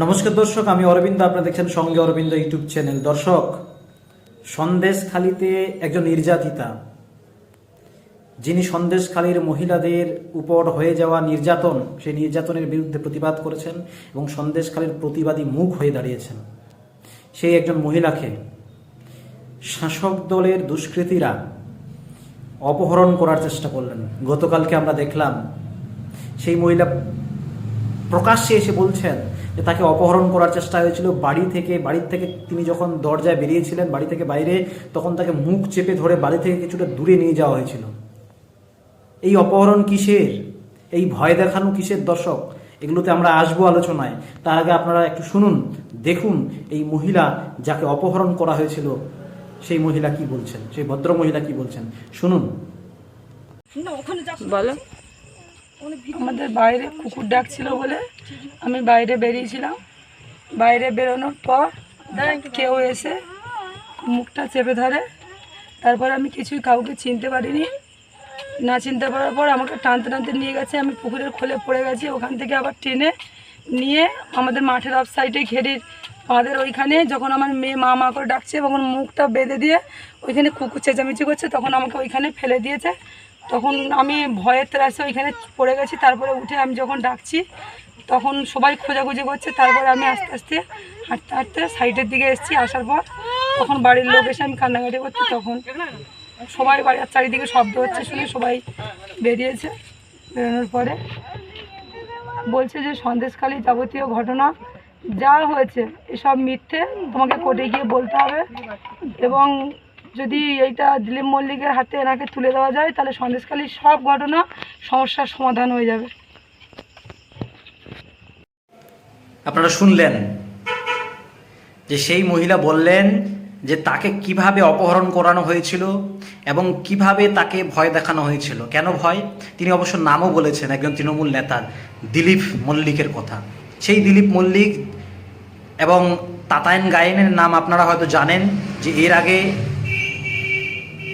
নমস্কার দর্শক, আমি অরবিন্দ। আপনারা দেখছেন সঙ্গে অরবিন্দ ইউটিউব চ্যানেল। দর্শক, সন্দেশখালীতে একজন নির্যাতিতা, যিনি সন্দেশখালীর মহিলাদের উপর হয়ে যাওয়া নির্যাতন, সেই নির্যাতনের বিরুদ্ধে প্রতিবাদ করেছেন এবং সন্দেশখালীর প্রতিবাদী মুখ হয়ে দাঁড়িয়েছেন, সেই একজন মহিলাকে শাসক দলের দুষ্কৃতীরা অপহরণ করার চেষ্টা করলেন। গতকালকে আমরা দেখলাম সেই মহিলা প্রকাশ্যে এসে বলছেন যে তাকে অপহরণ করার চেষ্টা হয়েছিল। বাড়ির থেকে তিনি যখন দরজায় বেরিয়েছিলেন, বাড়ি থেকে বাইরে, তখন তাকে মুখ চেপে ধরে বাড়ি থেকে কিছুটা দূরে নিয়ে যাওয়া হয়েছিল। এই অপহরণ কিসের, এই ভয় দেখানো কিসের দর্শক, এগুলোতে আমরা আসবো আলোচনায়। তার আগে আপনারা একটু শুনুন, দেখুন এই মহিলা যাকে অপহরণ করা হয়েছিল সেই মহিলা কি বলছেন, সেই ভদ্র মহিলা কি বলছেন, শুনুন। বলো। আমাদের বাইরে কুকুর ডাকছিল বলে আমি বাইরে বেরিয়েছিলাম। বাইরে বেরোনোর পর কেউ এসে মুখটা চেপে ধরে। তারপর আমি কিছুই কাউকে চিনতে পারিনি। না চিনতে পারার পর আমাকে টানতে টানতে নিয়ে গেছে। আমি পুকুরের খোলে পড়ে গেছি। ওখান থেকে আবার টেনে নিয়ে আমাদের মাঠের অফ সাইডে ঘেরির আমাদের ওইখানে, যখন আমার মেয়ে মা মা করে ডাকছে তখন মুখটা বেঁধে দিয়ে ওইখানে কুকুর চেঁচামেচি করছে, তখন আমাকে ওইখানে ফেলে দিয়েছে। তখন আমি ভয়ের ত্রাসে ওইখানে পড়ে গেছি। তারপরে উঠে আমি যখন ডাকছি তখন সবাই খোঁজাখুঁজি করছে। তারপরে আমি আস্তে আস্তে হাঁটতে হাঁটতে সাইডের দিকে এসেছি। আসার পর তখন বাড়ির লোক এসে আমি কান্নাকাটি করছি। তখন সবাই বাড়ির চারিদিকে শব্দ হচ্ছে শুনে সবাই বেরিয়েছে। বেরোনোর পরে বলছে যে সন্দেশখালী যাবতীয় ঘটনা যা হয়েছে এসব মিথ্যে, তোমাকে কোর্টে গিয়ে বলতে হবে, এবং যদি এইটা দিলীপ মল্লিকের হাতে এনাকে তুলে দেওয়া যায় তাহলে সন্দেশখালীর সব ঘটনা সমস্যার সমাধান হয়ে যাবে। আপনারা শুনলেন যে সেই মহিলা বললেন যে তাকে কিভাবে অপহরণ করানো হয়েছিল এবং কিভাবে তাকে ভয় দেখানো হয়েছিল। কেন ভয়? তিনি অবশ্য নামও বলেছেন একজন তৃণমূল নেতা দিলীপ মল্লিকের কথা। সেই দিলীপ মল্লিক এবং তাতায়েন গায়েনের নাম আপনারা হয়তো জানেন, যে এর আগে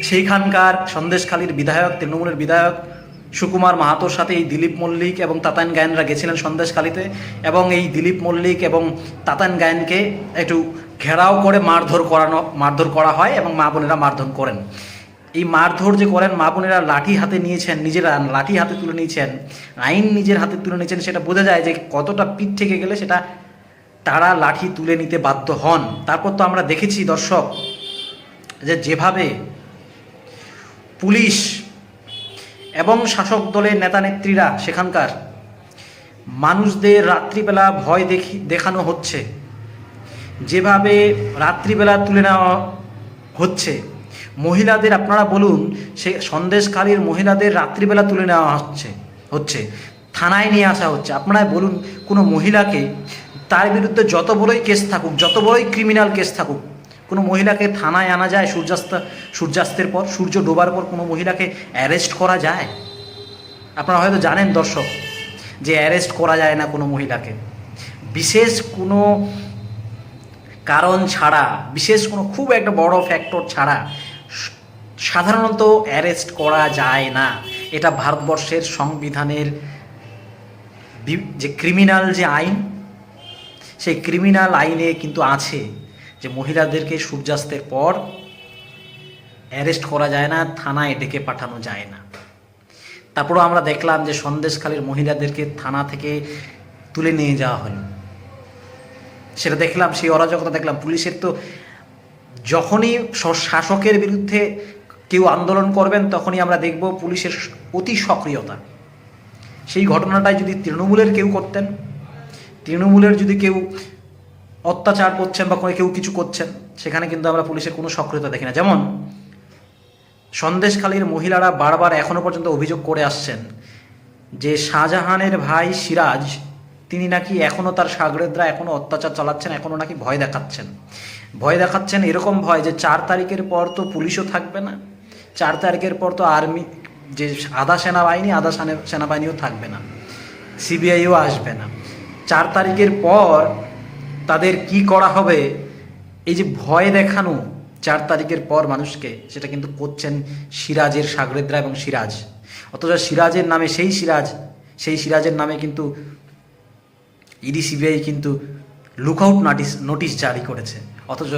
সেইখানকার সন্দেশখালীর বিধায়ক, তৃণমূলের বিধায়ক সুকুমার মাহাতোর সাথে এই দিলীপ মল্লিক এবং তাতায়েন গায়েনরা গেছিলেন সন্দেশখালীতে, এবং এই দিলীপ মল্লিক এবং তাতায়েন গায়েনকে একটু ঘেরাও করে মারধর করা হয় এবং মা বোনেরা মারধর করেন। এই মারধর যে করেন, মা বোনেরা লাঠি হাতে নিয়েছেন, নিজেরা লাঠি হাতে তুলে নিয়েছেন, আইন নিজের হাতে তুলে নিয়েছেন, সেটা বোঝা যায় যে কতটা পিঠ থেকে গেলে সেটা তারা লাঠি তুলে নিতে বাধ্য হন। তারপর তো আমরা দেখেছি দর্শক যে যেভাবে পুলিশ এবং শাসক দলের নেতা নেত্রীরা সেখানকার মানুষদের রাত্রিবেলা ভয় দেখানো হচ্ছে, যেভাবে রাত্রিবেলা তুলে নেওয়া হচ্ছে মহিলাদের। আপনারা বলুন, সে সন্দেশখালীর মহিলাদের রাত্রিবেলা তুলে নেওয়া হচ্ছে থানায় নিয়ে আসা হচ্ছে। আপনারা বলুন, কোনো মহিলাকে, তার বিরুদ্ধে যত বড়ই কেস থাকুক, যত বড়ই ক্রিমিনাল কেস থাকুক, কোনো মহিলাকে থানায় আনা যায়? সূর্যাস্তের পর, সূর্য ডোবার পর কোনো মহিলাকে অ্যারেস্ট করা যায়? আপনারা হয়তো জানেন দর্শক যে অ্যারেস্ট করা যায় না কোনো মহিলাকে, বিশেষ কোনো কারণ ছাড়া, বিশেষ কোনো খুব একটা বড় ফ্যাক্টর ছাড়া সাধারণত অ্যারেস্ট করা যায় না। এটা ভারতবর্ষের সংবিধানের যে ক্রিমিনাল যে আইন, সেই ক্রিমিনাল আইনে কিন্তু আছে যে মহিলাদেরকে সূর্যাস্তের পর অ্যারেস্ট করা যায় না, থানায় ডেকে পাঠানো যায় না। তারপরও আমরা দেখলাম যে সন্দেশখালীর মহিলাদেরকে থানা থেকে তুলে নিয়ে যাওয়া হলো। সেটা দেখলাম, সেই অরাজকতা দেখলাম। পুলিশের তো যখনই শাসকের বিরুদ্ধে কেউ আন্দোলন করবেন তখনই আমরা দেখব পুলিশের অতি সক্রিয়তা। সেই ঘটনাটাই যদি তৃণমূলের কেউ করতেন, তৃণমূলের যদি কেউ অত্যাচার করছেন বা কেউ কিছু করছেন, সেখানে কিন্তু আমরা পুলিশের কোনো সক্রিয়তা দেখি না। যেমন সন্দেশখালীর মহিলারা বারবার এখনো পর্যন্ত অভিযোগ করে আসছেন যে শাহজাহানের ভাই সিরাজ, তিনি নাকি এখনও তার শাগরেদরা এখনও অত্যাচার চালাচ্ছেন, এখনও নাকি ভয় দেখাচ্ছেন। এরকম ভয় যে 4 তারিখের পর তো পুলিশও থাকবে না, 4 তারিখের পর তো আর্মি, যে আধা সেনাবাহিনীও থাকবে না, সিবিআইও আসবে না। 4 তারিখের পর তাদের কি করা হবে, এই যে ভয় দেখানো 4 তারিখের পর মানুষকে, সেটা কিন্তু করছেন সিরাজের শাগরেদরা এবং সিরাজ। অথচ সিরাজের নামে, সেই সিরাজের নামে কিন্তু ইডি সিবিআই কিন্তু লুকআউট নোটিশ জারি করেছে, অথচ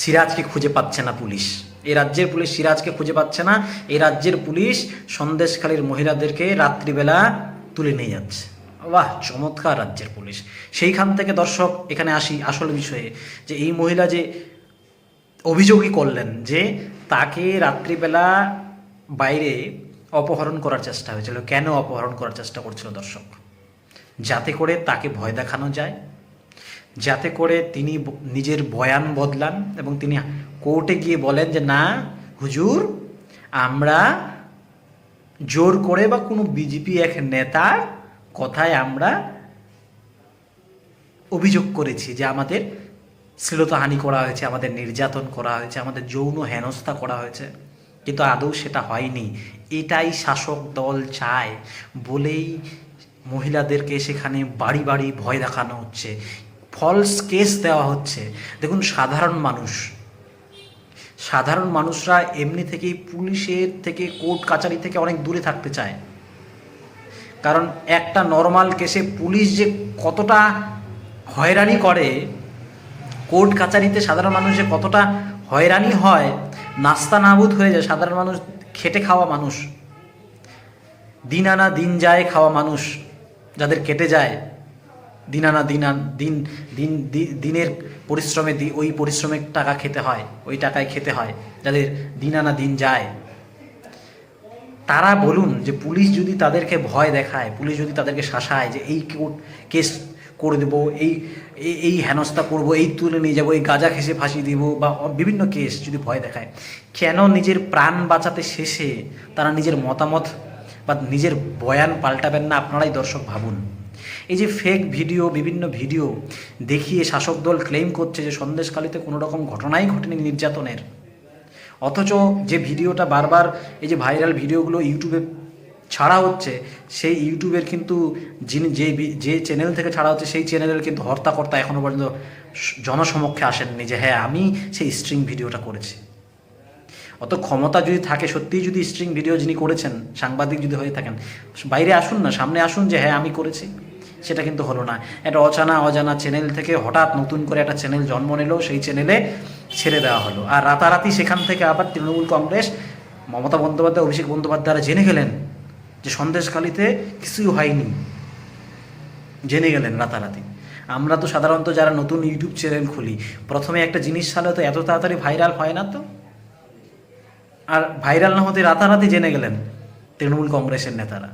সিরাজকে খুঁজে পাচ্ছে না পুলিশ। এই রাজ্যের পুলিশ সিরাজকে খুঁজে পাচ্ছে না, এই রাজ্যের পুলিশ সন্দেশখালীর মহিলাদেরকে রাত্রিবেলা তুলে নিয়ে যাচ্ছে। বাহ, চমৎকার রাজ্যের পুলিশ। সেইখান থেকে দর্শক এখানে আসি আসল বিষয়ে, যে এই মহিলা যে অভিযোগই করলেন যে তাকে রাত্রিবেলা বাইরে অপহরণ করার চেষ্টা হয়েছিল। কেন অপহরণ করার চেষ্টা করছিল দর্শক? যাতে করে তাকে ভয় দেখানো যায়, যাতে করে তিনি নিজের বয়ান বদলান এবং তিনি কোর্টে গিয়ে বলেন যে না হুজুর, আমরা জোর করে বা কোনো বিজেপি এক নেতার কথায় আমরা অভিযোগ করেছি যে আমাদের শ্লীলতাহানি করা হয়েছে, আমাদের নির্যাতন করা হয়েছে, আমাদের যৌন হেনস্থা করা হয়েছে, কিন্তু আদৌ সেটা হয়নি। এটাই শাসক দল চায় বলেই মহিলাদেরকে সেখানে বাড়ি বাড়ি ভয় দেখানো হচ্ছে, ফলস কেস দেওয়া হচ্ছে। দেখুন, সাধারণ মানুষরা এমনি থেকেই পুলিশের থেকে, কোর্ট কাচারি থেকে অনেক দূরে থাকতে চায়। কারণ একটা নর্মাল কেসে পুলিশ যে কতটা হয়রানি করে, কোর্ট কাচারিতে সাধারণ মানুষ যে কতটা হয়রানি হয়, নাস্তা নাবুদ হয়ে যায় সাধারণ মানুষ, খেটে খাওয়া মানুষ, দিন আনা দিন যায় খাওয়া মানুষ, যাদের কেটে যায় দিন আনা দিনের পরিশ্রমে ওই পরিশ্রমের টাকা খেতে হয়, ওই টাকায় খেতে হয়, যাদের দিন আনা দিন যায়, তারা বলুন যে পুলিশ যদি তাদেরকে ভয় দেখায়, পুলিশ যদি তাদেরকে শাসায় যে এই কেস করে দেবো, এই হেনস্থা করবো, এই তুলে নিয়ে যাবো, এই গাঁজা খেসে ফাঁসি দিব, বা বিভিন্ন কেস যদি ভয় দেখায়, কেন নিজের প্রাণ বাঁচাতে শেষে তারা নিজের মতামত বা নিজের বয়ান পাল্টাবেন না? আপনারাই দর্শক ভাবুন। এই যে ফেক ভিডিও, বিভিন্ন ভিডিও দেখিয়ে শাসক দল ক্লেম করছে যে সন্দেশখালীতে কোনো রকম ঘটনাই ঘটেনি নির্যাতনের, অথচ যে ভিডিওটা বারবার এই যে ভাইরাল ভিডিওগুলো ইউটিউবে ছাড়া হচ্ছে, সেই ইউটিউবের কিন্তু যে চ্যানেল থেকে ছাড়া হচ্ছে, সেই চ্যানেলের কিন্তু হর্তাকর্তা এখনও পর্যন্ত জনসমক্ষে আসেননি যে হ্যাঁ আমি সেই স্ট্রিং ভিডিওটা করেছি। অত ক্ষমতা যদি থাকে, সত্যিই যদি স্ট্রিং ভিডিও যিনি করেছেন, সাংবাদিক যদি হয়ে থাকেন, বাইরে আসুন না, সামনে আসুন যে হ্যাঁ আমি করেছি। সেটা কিন্তু হলো না। একটা অজানা চ্যানেল থেকে হঠাৎ নতুন করে একটা চ্যানেল জন্ম নিল, সেই চ্যানেলে ছেড়ে দেওয়া হলো, আর রাতারাতি সেখান থেকে আবার তৃণমূল কংগ্রেস, মমতা বন্দ্যোপাধ্যায়, অভিষেক বন্দ্যোপাধ্যায়রা জেনে গেলেন যে সন্দেশখালীতে কিছুই হয়নি, জেনে গেলেন রাতারাতি। আমরা তো সাধারণত যারা নতুন ইউটিউব চ্যানেল খুলি, প্রথমে একটা জিনিস ছাড়লে তো এত তাড়াতাড়ি ভাইরাল হয় না, তো আর ভাইরাল না হতে রাতারাতি জেনে গেলেন তৃণমূল কংগ্রেসের নেতারা।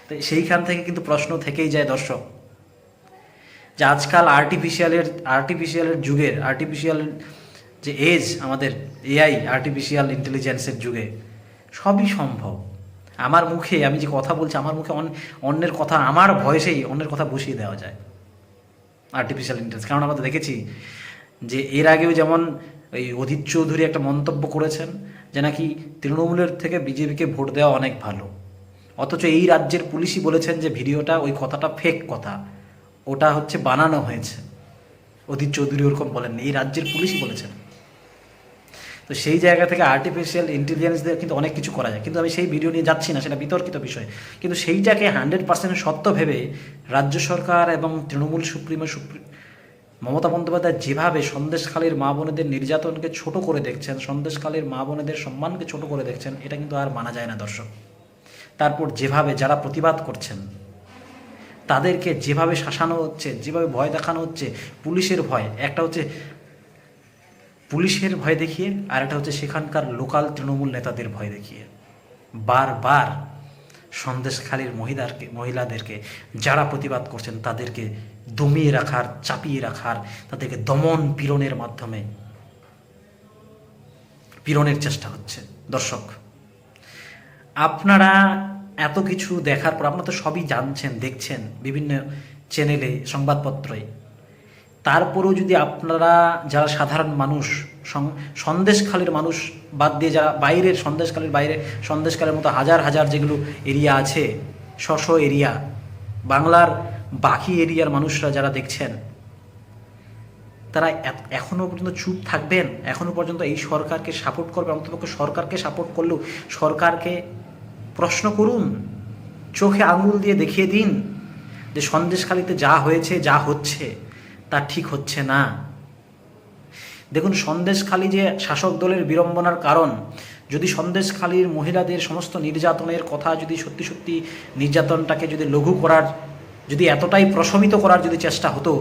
তো সেইখান থেকে কিন্তু প্রশ্ন থেকেই যায় দর্শক, যে আজকাল আর্টিফিশিয়ালের যুগের, আর্টিফিশিয়াল যে এজ আমাদের, এআই আর্টিফিশিয়াল ইন্টেলিজেন্সের যুগে সবই সম্ভব। আমার মুখে আমি যে কথা বলছি, আমার মুখে অন্যের কথা, আমার ভয়েসেই অন্যের কথা বসিয়ে দেওয়া যায় আর্টিফিশিয়াল ইন্টেলিজেন্স। কারণ আমরা তো দেখেছি যে এর আগেও যেমন ওই অধীর চৌধুরী একটা মন্তব্য করেছেন যে নাকি তৃণমূলের থেকে বিজেপিকে ভোট দেওয়া অনেক ভালো, অথচ এই রাজ্যের পুলিশই বলেছেন যে ভিডিওটা, ওই কথাটা ফেক কথা, ওটা হচ্ছে বানানো হয়েছে। অধীর চৌধুরী ওরকম বলেননি, এই রাজ্যের পুলিশই বলেছেন। তো সেই জায়গা থেকে আর্টিফিশিয়াল ইন্টেলিজেন্স দিয়ে কিন্তু অনেক কিছু করা যায়, কিন্তু আমি সেই ভিডিও নিয়ে যাচ্ছি না, সেটা বিতর্কিত বিষয়। কিন্তু সেইটাকে 100% সত্য ভেবে রাজ্য সরকার এবং তৃণমূল সুপ্রিমো মমতা বন্দ্যোপাধ্যায় যেভাবে সন্দেশখালীর মা বোনেদের নির্যাতনকে ছোট করে দেখছেন, সন্দেশখালীর মা বোনেদের সম্মানকে ছোট করে দেখছেন, এটা কিন্তু আর মানা যায় না দর্শক। তারপর যেভাবে যারা প্রতিবাদ করছেন তাদেরকে যেভাবে শাসানো হচ্ছে, যেভাবে ভয় দেখানো হচ্ছে, পুলিশের ভয়, একটা হচ্ছে পুলিশের ভয় দেখিয়ে, আর একটা হচ্ছে সেখানকার লোকাল তৃণমূল নেতাদের ভয় দেখিয়ে, বারবার সন্দেশখালীর মহিলাদেরকে যারা প্রতিবাদ করছেন তাদেরকে দমিয়ে রাখার, চাপিয়ে রাখার, তাদেরকে দমন পীড়নের মাধ্যমে পীড়নের চেষ্টা হচ্ছে। দর্শক, আপনারা এত কিছু দেখার পর, আপনারা তো সবই জানছেন, দেখছেন বিভিন্ন চ্যানেলে, সংবাদপত্রে, তারপরেও যদি আপনারা যারা সাধারণ মানুষ, সন্দেশখালীর মানুষ বাদ দিয়ে যারা বাইরের, সন্দেশখালীর বাইরে, সন্দেশখালীর মতো হাজার হাজার যেগুলো এরিয়া আছে, এরিয়া, বাংলার বাকি এরিয়ার মানুষরা যারা দেখছেন, তারা এখনও পর্যন্ত চুপ থাকবেন? এখনও পর্যন্ত এই সরকারকে সাপোর্ট করবে? অন্ততপক্ষে সরকারকে সাপোর্ট করলেও সরকারকে প্রশ্ন করুন, চোখে আঙুল দিয়ে দেখিয়ে দিন যে সন্দেশখালীতে যা হয়েছে, যা হচ্ছে, তা ঠিক হচ্ছে না। দেখুন, সন্দেশখালী যে শাসক দলের বিড়ম্বনার কারণ, যদি সন্দেশখালীর মহিলাদের সমস্ত নির্যাতনের কথা যদি সত্যি সত্যি নির্যাতনটাকে যদি লঘু করার, যদি এতটাই প্রশমিত করার যদি চেষ্টা হতো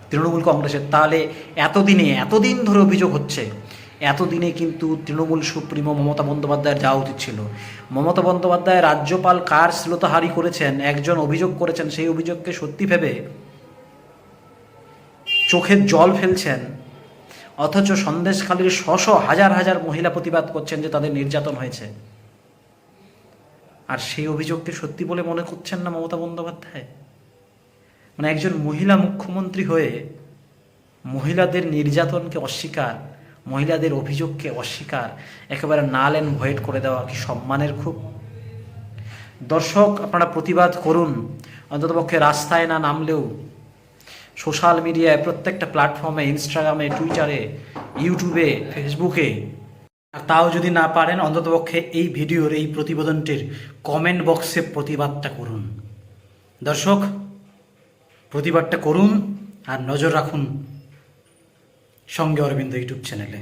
তৃণমূল কংগ্রেসের, তাহলে এতদিন ধরে অভিযোগ হচ্ছে, এতদিনে কিন্তু তৃণমূল সুপ্রিমো মমতা বন্দ্যোপাধ্যায়ের যাওয়া উচিত ছিল। মমতা বন্দ্যোপাধ্যায় রাজ্যপাল কার শ্লীলতাহারি করেছেন, একজন অভিযোগ করেছেন, সেই অভিযোগকে সত্যি ভেবে চোখের জল ফেলছেন, অথচ সন্দেশখালীর হাজার হাজার মহিলা প্রতিবাদ করছেন যে তাদের নির্যাতন হয়েছে, আর সেই অভিযোগকে সত্যি বলে মনে করছেন না মমতা বন্দ্যোপাধ্যায়। মানে একজন মহিলা মুখ্যমন্ত্রী হয়ে মহিলাদের নির্যাতনকে অস্বীকার, মহিলাদের অভিযোগকে অস্বীকার, একেবারে নাল অ্যান্ড ভয়েড করে দেওয়া কি সম্মানের? খুব দর্শক, আপনারা প্রতিবাদ করুন, অন্ততপক্ষে রাস্তায় না নামলেও সোশ্যাল মিডিয়ায় প্রত্যেকটা প্ল্যাটফর্মে, ইনস্টাগ্রামে, টুইটারে, ইউটিউবে, ফেসবুকে, আর তাও যদি না পারেন অন্ততপক্ষে এই ভিডিওর এই প্রতিবেদনটির কমেন্ট বক্সে প্রতিবাদটা করুন। দর্শক, প্রতিবাদটা করুন আর নজর রাখুন সঙ্গে অরবিন্দ ইউটিউব চ্যানেলে।